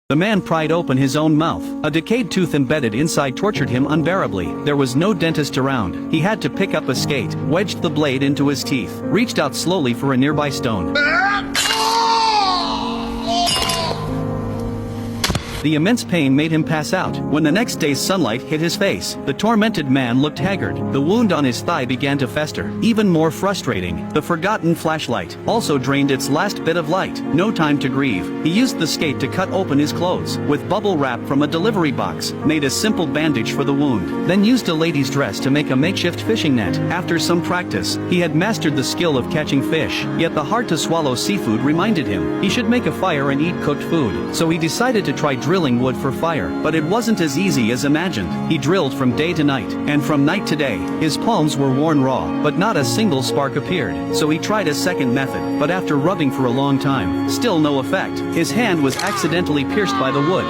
The man pried open his own mouth. A decayed tooth embedded inside tortured him unbearably. There was no dentist around. He had to pick up a skate, wedged the blade into his teeth, reached out slowly for a nearby stone. The immense pain made him pass out. When the next day's sunlight hit his face, the tormented man looked haggard. The wound on his thigh began to fester. Even more frustrating, the forgotten flashlight also drained its last bit of light. No time to grieve. He used the skate to cut open his clothes. With bubble wrap from a delivery box, made a simple bandage for the wound. Then used a lady's dress to make a makeshift fishing net. After some practice, he had mastered the skill of catching fish. Yet the hard-to-swallow seafood reminded him he should make a fire and eat cooked food. So he decided to try drilling wood for fire, but it wasn't as easy as imagined. He drilled from day to night, and from night to day. His palms were worn raw, but not a single spark appeared. So he tried a second method, but after rubbing for a long time, still no effect. His hand was accidentally pierced by the wood.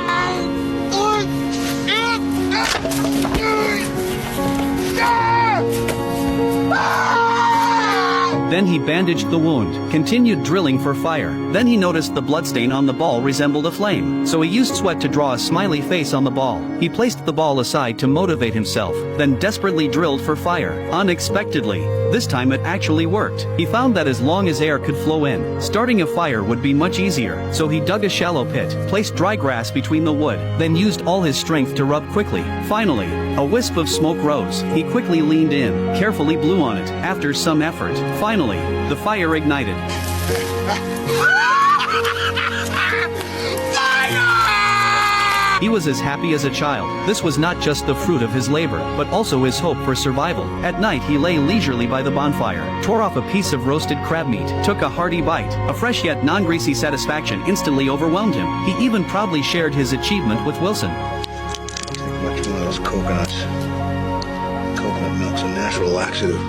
Then he bandaged the wound, continued drilling for fire. Then he noticed the bloodstain on the ball resembled a flame, so he used sweat to draw a smiley face on the ball. He placed the ball aside to motivate himself, then desperately drilled for fire. Unexpectedly, this time it actually worked. He found that as long as air could flow in, starting a fire would be much easier. So he dug a shallow pit, placed dry grass between the wood, then used all his strength to rub quickly. Finally, a wisp of smoke rose. He quickly leaned in, carefully blew on it. After some effort, finally, the fire ignited. He was as happy as a child. This was not just the fruit of his labor, but also his hope for survival. At night he lay leisurely by the bonfire, tore off a piece of roasted crab meat, took a hearty bite. A fresh yet non-greasy satisfaction instantly overwhelmed him. He even proudly shared his achievement with Wilson. Much one of those coconuts. Coconut milk's a natural laxative.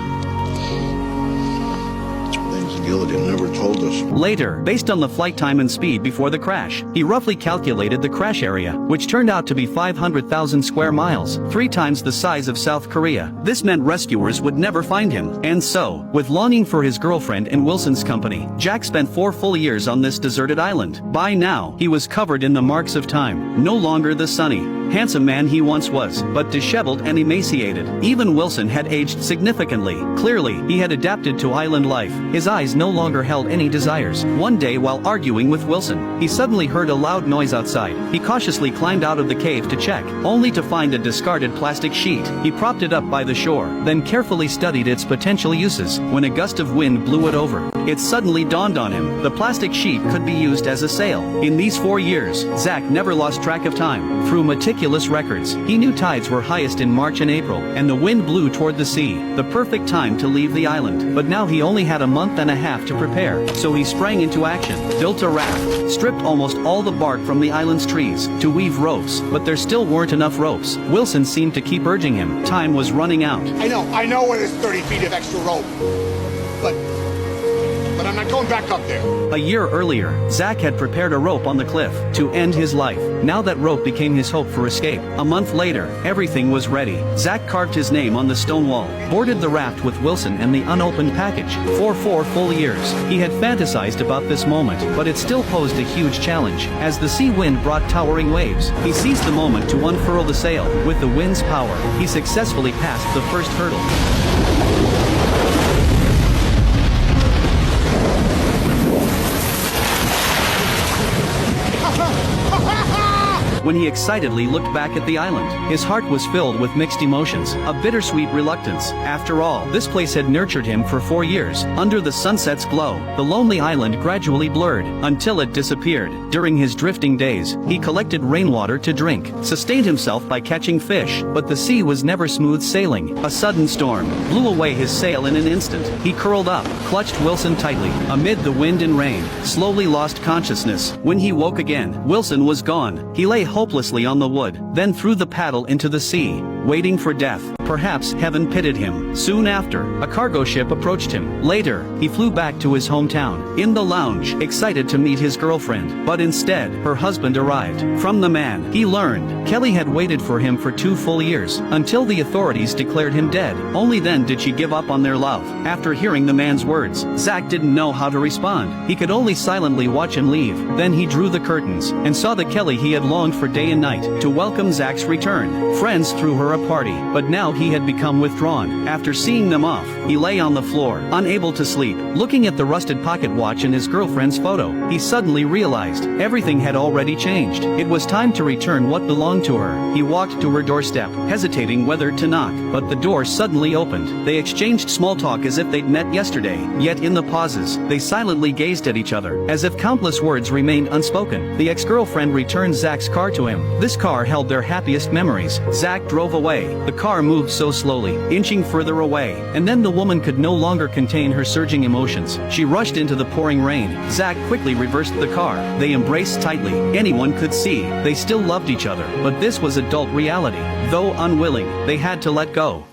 Gilligan never told us. Later, based on the flight time and speed before the crash, he roughly calculated the crash area, which turned out to be 500,000 square miles, 3 times the size of South Korea. This meant rescuers would never find him. And so, with longing for his girlfriend and Wilson's company, Jack spent 4 full years on this deserted island. By now, he was covered in the marks of time. No longer the sunny, handsome man he once was, but disheveled and emaciated. Even Wilson had aged significantly. Clearly, he had adapted to island life. His eyes no longer held any desires. One day while arguing with Wilson, he suddenly heard a loud noise outside. He cautiously climbed out of the cave to check, only to find a discarded plastic sheet. He propped it up by the shore, then carefully studied its potential uses. When a gust of wind blew it over, it suddenly dawned on him. The plastic sheet could be used as a sail. In these 4 years, Zach never lost track of time. Through meticulous records, he knew tides were highest in March and April, and the wind blew toward the sea, the perfect time to leave the island. But now he only had a month and a half to prepare, so he sprang into action, built a raft, stripped almost all the bark from the island's trees, to weave ropes, but there still weren't enough ropes. Wilson seemed to keep urging him. Time was running out. I know it is 30 feet of extra rope, but I'm not going back up there. A year earlier, Zach had prepared a rope on the cliff to end his life. Now that rope became his hope for escape. A month later, everything was ready. Zach carved his name on the stone wall, boarded the raft with Wilson and the unopened package. For 4 full years, he had fantasized about this moment, but it still posed a huge challenge. As the sea wind brought towering waves, he seized the moment to unfurl the sail. With the wind's power, he successfully passed the first hurdle. When he excitedly looked back at the island, his heart was filled with mixed emotions, a bittersweet reluctance. After all, this place had nurtured him for 4 years. Under the sunset's glow, the lonely island gradually blurred, until it disappeared. During his drifting days, he collected rainwater to drink, sustained himself by catching fish, but the sea was never smooth sailing. A sudden storm blew away his sail in an instant. He curled up, clutched Wilson tightly, amid the wind and rain, slowly lost consciousness. When he woke again, Wilson was gone. He lay hopelessly on the wood, then threw the paddle into the sea, waiting for death. Perhaps heaven pitied him. Soon after, a cargo ship approached him. Later, he flew back to his hometown. In the lounge, excited to meet his girlfriend, but instead, her husband arrived. From the man, he learned Kelly had waited for him for 2 full years, until the authorities declared him dead. Only then did she give up on their love. After hearing the man's words, Zach didn't know how to respond. He could only silently watch him leave. Then he drew the curtains, and saw the Kelly he had longed for day and night, to welcome Zach's return. Friends threw her a party, but now he had become withdrawn. After seeing them off, he lay on the floor, unable to sleep. Looking at the rusted pocket watch in his girlfriend's photo, he suddenly realized everything had already changed. It was time to return what belonged to her. He walked to her doorstep, hesitating whether to knock, but the door suddenly opened. They exchanged small talk as if they'd met yesterday, yet in the pauses, they silently gazed at each other, as if countless words remained unspoken. The ex-girlfriend returned Zach's car to him. This car held their happiest memories. Zach drove away. The car moved so slowly, inching further away, and then the woman could no longer contain her surging emotions. She rushed into the pouring rain. Zach quickly reversed the car. They embraced tightly. Anyone could see they still loved each other, but this was adult reality. Though unwilling, they had to let go.